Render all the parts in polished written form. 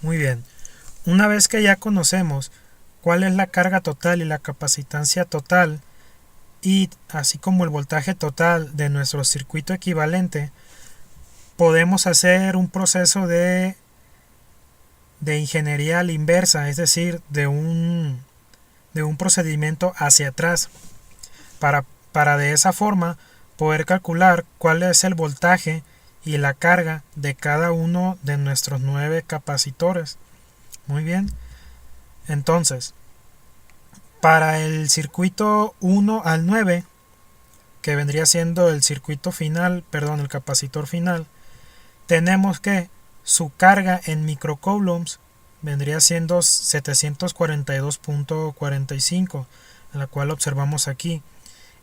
Muy bien. Una vez que ya conocemos cuál es la carga total y la capacitancia total, y así como el voltaje total de nuestro circuito equivalente, podemos hacer un proceso de ingeniería a la inversa, es decir, de un procedimiento hacia atrás, para, para de esa forma poder calcular cuál es el voltaje y la carga de cada uno de nuestros 9 capacitores. Muy bien. Entonces, para el circuito 1 al 9, que vendría siendo el circuito final, perdón, el capacitor final, tenemos que su carga en microcoulombs vendría siendo 742.45, la cual observamos aquí,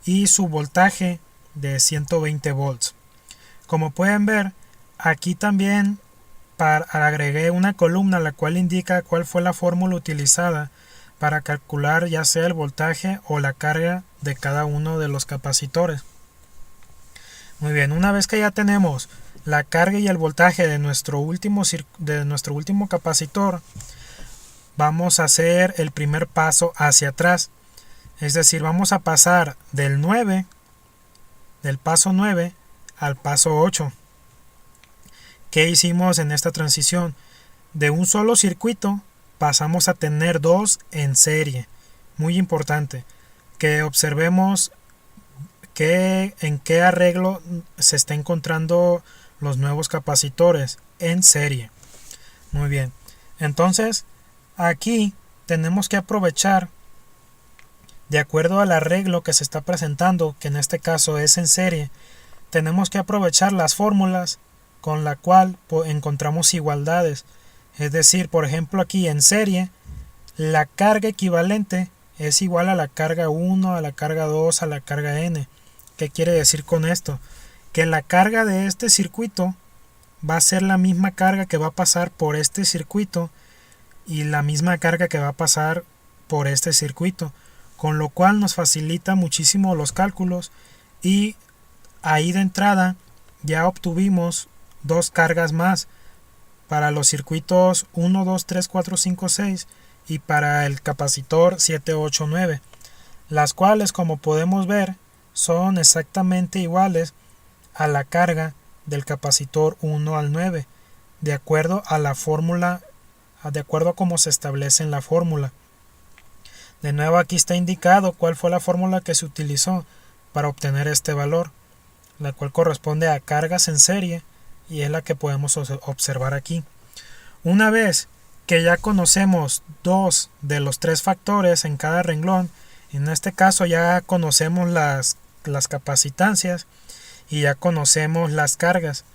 y su voltaje de 120 volts. Como pueden ver, aquí también agregué una columna la cual indica cuál fue la fórmula utilizada para calcular ya sea el voltaje o la carga de cada uno de los capacitores. Muy bien, una vez que ya tenemos la carga y el voltaje de nuestro último capacitor, vamos a hacer el primer paso hacia atrás. Es decir, vamos a pasar del paso 9 al paso 8. ¿Qué hicimos en esta transición? De un solo circuito pasamos a tener dos en serie. Muy importante que observemos en qué arreglo se está encontrando los nuevos capacitores en serie. Muy bien. Entonces, aquí tenemos que aprovechar, de acuerdo al arreglo que se está presentando, que en este caso es en serie, tenemos que aprovechar las fórmulas con la cual encontramos igualdades. Es decir, por ejemplo, aquí en serie, la carga equivalente es igual a la carga 1, a la carga 2, a la carga n. ¿Qué quiere decir con esto? Que la carga de este circuito va a ser la misma carga que va a pasar por este circuito y la misma carga que va a pasar por este circuito, con lo cual nos facilita muchísimo los cálculos, y ahí de entrada ya obtuvimos dos cargas más para los circuitos 1, 2, 3, 4, 5, 6 y para el capacitor 7, 8, 9, las cuales, como podemos ver, son exactamente iguales a la carga del capacitor 1 al 9, de acuerdo a la fórmula, de acuerdo a cómo se establece en la fórmula. De nuevo, aquí está indicado cuál fue la fórmula que se utilizó para obtener este valor, la cual corresponde a cargas en serie, y es la que podemos observar aquí. Una vez que ya conocemos dos de los tres factores en cada renglón, en este caso ya conocemos las capacitancias y ya conocemos las cargas.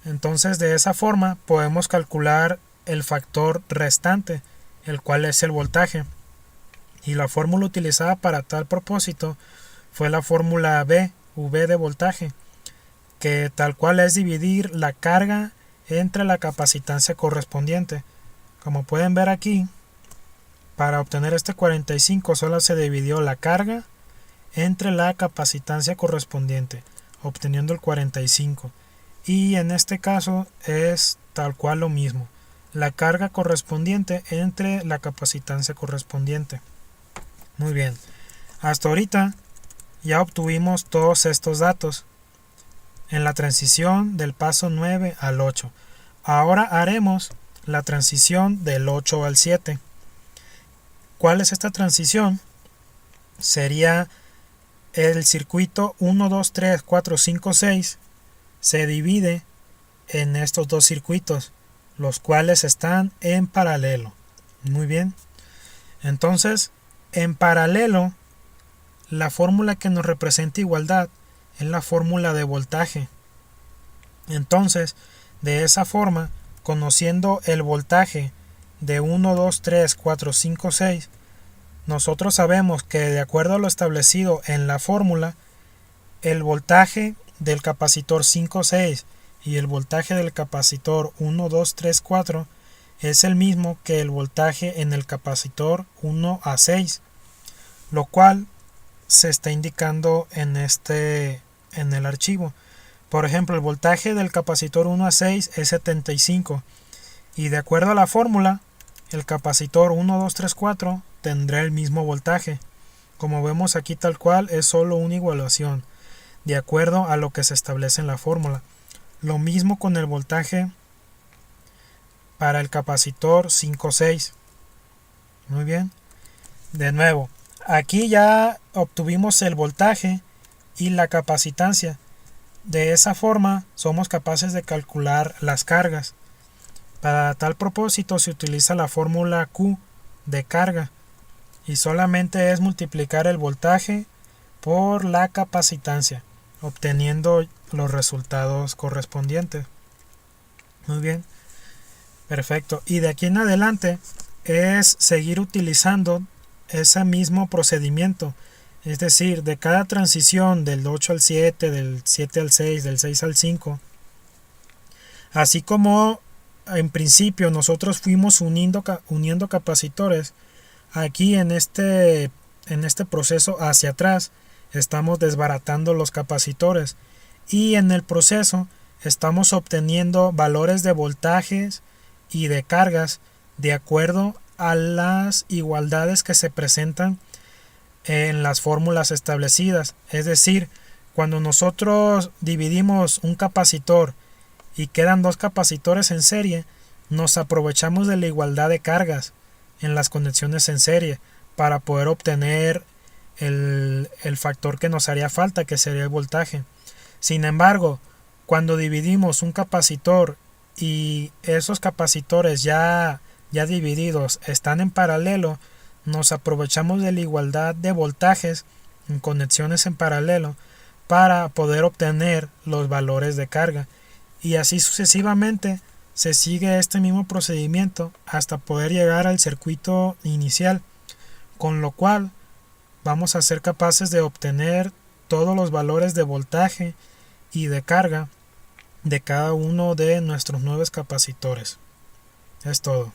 Entonces, de esa forma podemos calcular el factor restante, el cual es el voltaje. Y la fórmula utilizada para tal propósito fue la fórmula V de voltaje, que tal cual es dividir la carga entre la capacitancia correspondiente. Como pueden ver aquí, para obtener este 45 solo se dividió la carga entre la capacitancia correspondiente, obteniendo el 45. Y en este caso es tal cual lo mismo, la carga correspondiente entre la capacitancia correspondiente. Muy bien, hasta ahorita ya obtuvimos todos estos datos en la transición del paso 9 al 8. Ahora haremos la transición del 8 al 7. ¿Cuál es esta transición? Sería el circuito 1, 2, 3, 4, 5, 6 se divide en estos dos circuitos, los cuales están en paralelo. Muy bien. Entonces, en paralelo, la fórmula que nos representa igualdad es la fórmula de voltaje. Entonces, de esa forma, conociendo el voltaje de 1, 2, 3, 4, 5, 6, nosotros sabemos que de acuerdo a lo establecido en la fórmula, el voltaje del capacitor 5, 6 y el voltaje del capacitor 1, 2, 3, 4 es el mismo que el voltaje en el capacitor 1 a 6, lo cual se está indicando en el archivo. Por ejemplo, el voltaje del capacitor 1 a 6 es 75 Y de acuerdo a la fórmula, el capacitor 1, 2, 3, 4 tendrá el mismo voltaje. Como vemos aquí tal cual es solo una igualación, de acuerdo a lo que se establece en la fórmula. Lo mismo con el voltaje para el capacitor 5, 6. Muy bien. De nuevo, aquí ya obtuvimos el voltaje y la capacitancia. De esa forma somos capaces de calcular las cargas. Para tal propósito se utiliza la fórmula Q de carga y solamente es multiplicar el voltaje por la capacitancia, obteniendo los resultados correspondientes. Muy bien, perfecto. Y de aquí en adelante es seguir utilizando ese mismo procedimiento, es decir, de cada transición del 8 al 7, del 7 al 6, del 6 al 5, así como en principio nosotros fuimos uniendo capacitores, aquí en este proceso hacia atrás estamos desbaratando los capacitores y en el proceso estamos obteniendo valores de voltajes y de cargas de acuerdo a las igualdades que se presentan en las fórmulas establecidas. Es decir, cuando nosotros dividimos un capacitor y quedan dos capacitores en serie, nos aprovechamos de la igualdad de cargas en las conexiones en serie para poder obtener el factor que nos haría falta, que sería el voltaje. Sin embargo, cuando dividimos un capacitor y esos capacitores ya divididos están en paralelo, nos aprovechamos de la igualdad de voltajes en conexiones en paralelo para poder obtener los valores de carga, y así sucesivamente se sigue este mismo procedimiento hasta poder llegar al circuito inicial, con lo cual vamos a ser capaces de obtener todos los valores de voltaje y de carga de cada uno de nuestros 9 capacitores. Es todo.